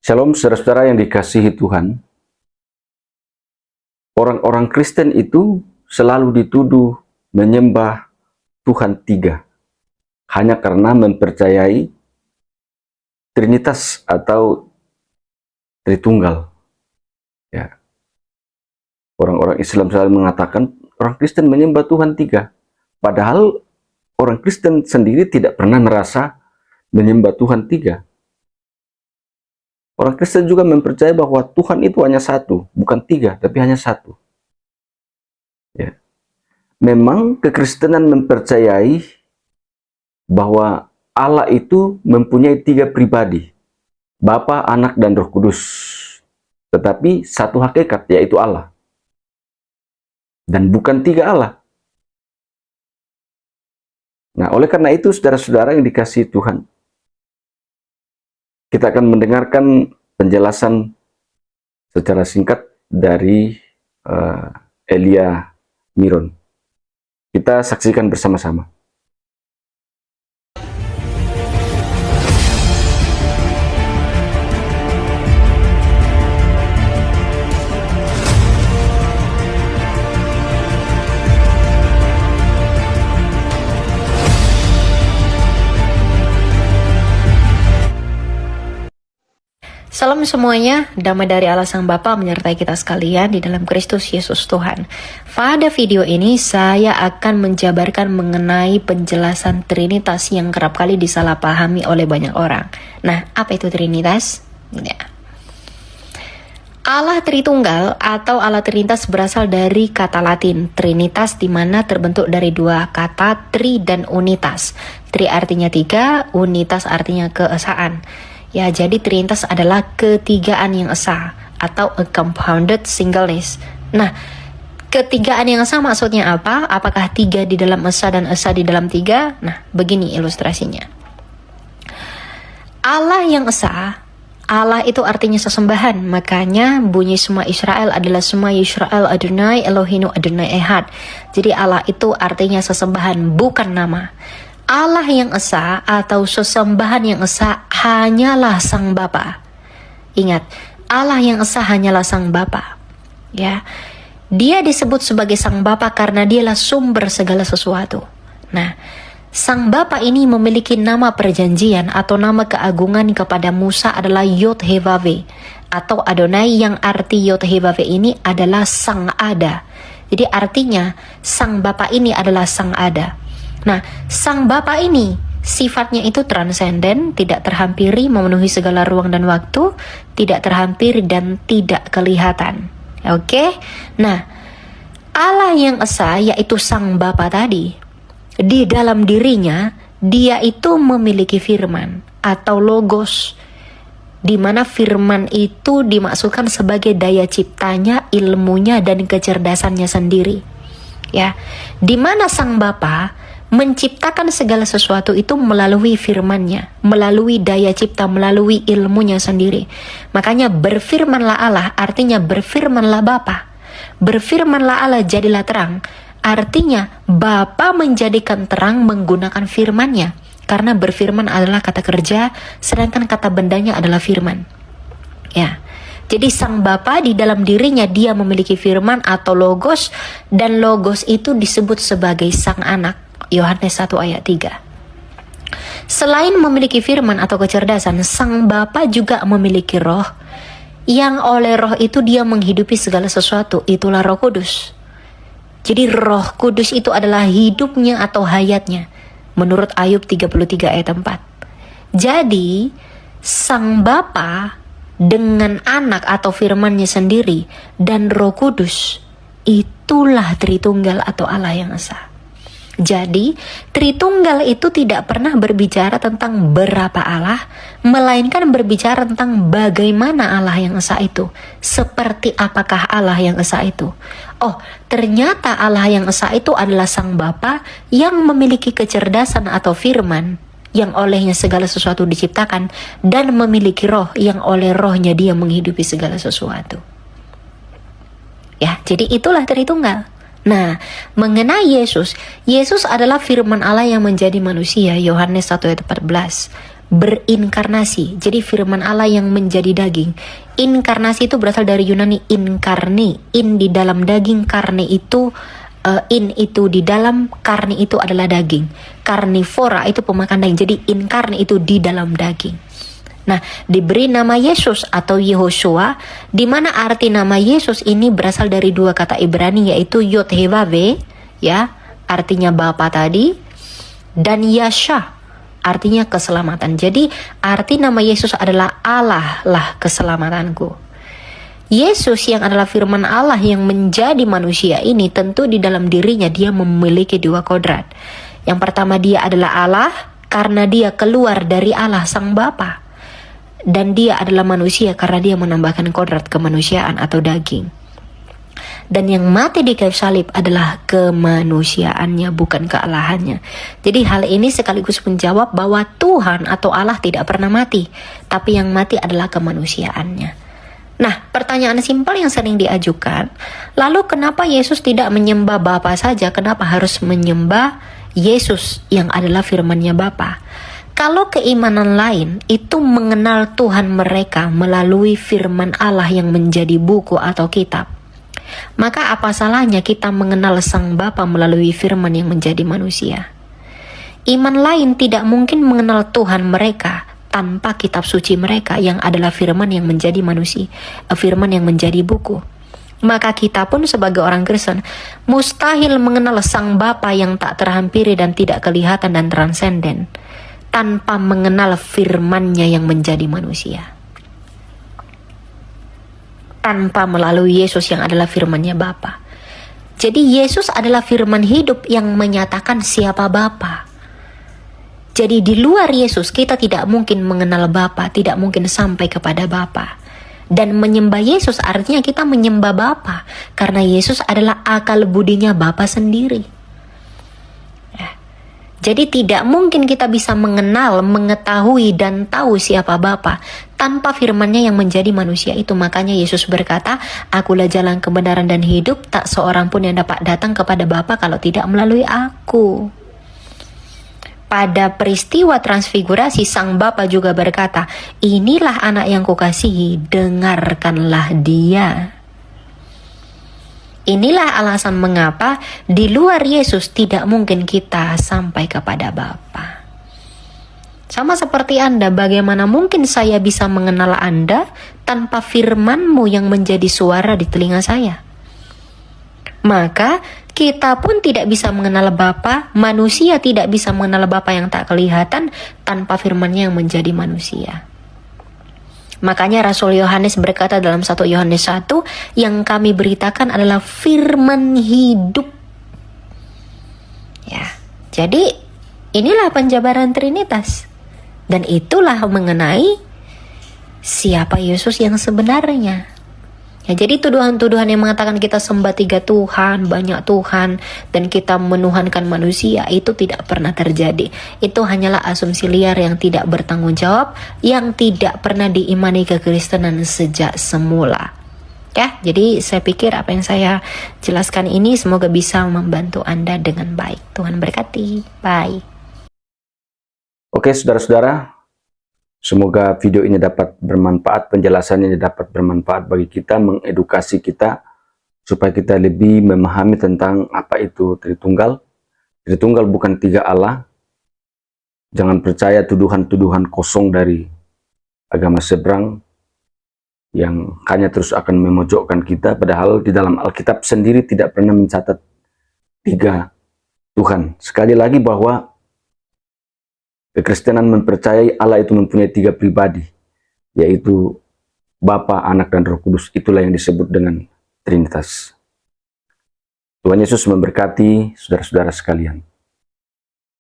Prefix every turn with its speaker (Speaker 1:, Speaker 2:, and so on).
Speaker 1: Shalom saudara-saudara yang dikasihi Tuhan. Orang-orang Kristen itu selalu dituduh menyembah Tuhan tiga, hanya karena mempercayai Trinitas atau Tritunggal. Ya. Orang-orang Islam selalu mengatakan orang Kristen menyembah Tuhan tiga, padahal orang Kristen sendiri tidak pernah merasa menyembah Tuhan tiga. Orang Kristen juga mempercayai bahwa Tuhan itu hanya satu, bukan tiga, tapi hanya satu. Ya. Memang kekristenan mempercayai bahwa Allah itu mempunyai tiga pribadi, Bapa, Anak, dan Roh Kudus. Tetapi satu hakikat, yaitu Allah. Dan bukan tiga Allah. Nah, oleh karena itu, saudara-saudara yang dikasihi Tuhan, kita akan mendengarkan penjelasan secara singkat dari Elia Miron. Kita saksikan bersama-sama.
Speaker 2: Salam semuanya, damai dari Allah Sang Bapa menyertai kita sekalian di dalam Kristus Yesus Tuhan. Pada video ini saya akan menjabarkan mengenai penjelasan Trinitas yang kerap kali disalahpahami oleh banyak orang. Nah, apa itu Trinitas? Ya. Allah Tritunggal atau Allah Trinitas berasal dari kata Latin Trinitas, di mana terbentuk dari dua kata tri dan unitas. Tri artinya tiga, unitas artinya keesaan. Ya, jadi Trinitas adalah ketigaan yang esa atau a compounded singleness. Nah, ketigaan yang esa maksudnya apa? Apakah tiga di dalam esa dan esa di dalam tiga? Nah, begini ilustrasinya. Allah yang esa, Allah itu artinya sesembahan. Makanya bunyi semua Israel adalah semua Yisrael Adonai Elohinu Adonai Ehad. Jadi Allah itu artinya sesembahan, bukan nama. Allah yang esa atau sesembahan yang esa hanyalah Sang Bapa. Ingat, Allah yang esa hanyalah Sang Bapa. Ya, Dia disebut sebagai Sang Bapa karena Dialah sumber segala sesuatu. Nah, Sang Bapa ini memiliki nama perjanjian atau nama keagungan kepada Musa adalah Yod-Heh-Vaveh atau Adonai, yang arti Yod-Heh-Vaveh ini adalah Sang Ada. Jadi artinya Sang Bapa ini adalah Sang Ada. Nah, Sang Bapa ini sifatnya itu transenden, tidak terhampiri, memenuhi segala ruang dan waktu, tidak terhampiri dan tidak kelihatan. Oke? Nah, Allah yang esa yaitu Sang Bapa tadi, di dalam dirinya Dia itu memiliki firman atau logos, di mana firman itu dimaksudkan sebagai daya ciptanya, ilmunya, dan kecerdasannya sendiri. Ya, di mana Sang Bapa menciptakan segala sesuatu itu melalui firman-Nya, melalui daya cipta, melalui ilmunya sendiri. Makanya berfirmanlah Allah artinya berfirmanlah Bapa. Berfirmanlah Allah jadilah terang, artinya Bapa menjadikan terang menggunakan firman-Nya. Karena berfirman adalah kata kerja, sedangkan kata bendanya adalah firman. Ya. Jadi Sang Bapa di dalam dirinya Dia memiliki firman atau logos, dan logos itu disebut sebagai Sang Anak. Yohanes 1 ayat 3. Selain memiliki firman atau kecerdasan, Sang Bapa juga memiliki roh, yang oleh roh itu Dia menghidupi segala sesuatu. Itulah Roh Kudus. Jadi Roh Kudus itu adalah hidupnya atau hayatnya, menurut Ayub 33 ayat 4. Jadi Sang Bapa dengan anak atau firman-Nya sendiri dan Roh Kudus, itulah Tritunggal atau Allah yang esa. Jadi, Tritunggal itu tidak pernah berbicara tentang berapa Allah, melainkan berbicara tentang bagaimana Allah yang esa itu. Seperti apakah Allah yang esa itu? Oh, ternyata Allah yang esa itu adalah Sang Bapa yang memiliki kecerdasan atau firman, yang olehnya segala sesuatu diciptakan, dan memiliki roh, yang oleh rohnya Dia menghidupi segala sesuatu. Ya, jadi itulah Tritunggal. Nah, mengenai Yesus, Yesus adalah firman Allah yang menjadi manusia, Yohanes 1 ayat 14. berinkarnasi. Jadi firman Allah yang menjadi daging. Inkarnasi itu berasal dari Yunani inkarni. In di dalam daging, karne itu in itu di dalam, karni itu adalah daging. Karnivora itu pemakan daging. Jadi inkarni itu di dalam daging. Nah, diberi nama Yesus atau Yehoshua, di mana arti nama Yesus ini berasal dari dua kata Ibrani, yaitu Yod He Vav, ya, artinya Bapa tadi, dan Yasha, artinya keselamatan. Jadi, arti nama Yesus adalah Allah lah keselamatanku. Yesus yang adalah firman Allah yang menjadi manusia ini, tentu di dalam dirinya dia memiliki dua kodrat. Yang pertama, dia adalah Allah karena dia keluar dari Allah Sang Bapa. Dan dia adalah manusia karena dia menambahkan kodrat kemanusiaan atau daging. Dan yang mati di kayu salib adalah kemanusiaannya, bukan kealahannya. Jadi hal ini sekaligus menjawab bahwa Tuhan atau Allah tidak pernah mati, tapi yang mati adalah kemanusiaannya. Nah, pertanyaan simpel yang sering diajukan, lalu kenapa Yesus tidak menyembah Bapa saja? Kenapa harus menyembah Yesus yang adalah firman-Nya Bapa? Kalau keimanan lain itu mengenal Tuhan mereka melalui firman Allah yang menjadi buku atau kitab, maka apa salahnya kita mengenal Sang Bapa melalui firman yang menjadi manusia? Iman lain tidak mungkin mengenal Tuhan mereka tanpa kitab suci mereka yang adalah firman yang menjadi manusia, firman yang menjadi buku. Maka kita pun sebagai orang Kristen mustahil mengenal Sang Bapa yang tak terhampiri dan tidak kelihatan dan transenden tanpa mengenal firman-Nya yang menjadi manusia. Tanpa melalui Yesus yang adalah firman-Nya Bapa. Jadi Yesus adalah firman hidup yang menyatakan siapa Bapa. Jadi di luar Yesus kita tidak mungkin mengenal Bapa, tidak mungkin sampai kepada Bapa. Dan menyembah Yesus artinya kita menyembah Bapa, karena Yesus adalah akal budinya Bapa sendiri. Jadi tidak mungkin kita bisa mengenal, mengetahui, dan tahu siapa Bapa tanpa firman-Nya yang menjadi manusia itu. Makanya Yesus berkata, "Akulah jalan kebenaran dan hidup, tak seorang pun yang dapat datang kepada Bapa kalau tidak melalui Aku." Pada peristiwa transfigurasi, Sang Bapa juga berkata, "Inilah anak yang kukasihi, dengarkanlah dia." Inilah alasan mengapa di luar Yesus tidak mungkin kita sampai kepada Bapa. Sama seperti Anda, bagaimana mungkin saya bisa mengenal Anda tanpa firman-Mu yang menjadi suara di telinga saya? Maka kita pun tidak bisa mengenal Bapa, manusia tidak bisa mengenal Bapa yang tak kelihatan tanpa firman-Nya yang menjadi manusia. Makanya Rasul Yohanes berkata dalam 1 Yohanes 1, yang kami beritakan adalah firman hidup. Ya, jadi inilah penjabaran Trinitas. Dan itulah mengenai siapa Yesus yang sebenarnya. Ya, jadi tuduhan-tuduhan yang mengatakan kita sembah 3 Tuhan, banyak Tuhan, dan kita menuhankan manusia, itu tidak pernah terjadi. Itu hanyalah asumsi liar yang tidak bertanggung jawab, yang tidak pernah diimani kekristenan sejak semula. Ya, jadi saya pikir apa yang saya jelaskan ini semoga bisa membantu Anda dengan baik. Tuhan berkati. Bye.
Speaker 1: Oke, saudara-saudara, semoga video ini dapat bermanfaat, penjelasan ini dapat bermanfaat bagi kita, mengedukasi kita, supaya kita lebih memahami tentang apa itu Tritunggal. Tritunggal bukan 3 Allah. Jangan percaya tuduhan-tuduhan kosong dari agama seberang yang hanya terus akan memojokkan kita, padahal di dalam Alkitab sendiri tidak pernah mencatat 3 Tuhan. Sekali lagi bahwa kekristenan mempercayai Allah itu mempunyai 3 pribadi, yaitu Bapa, Anak, dan Roh Kudus. Itulah yang disebut dengan Trinitas. Tuhan Yesus memberkati saudara-saudara sekalian.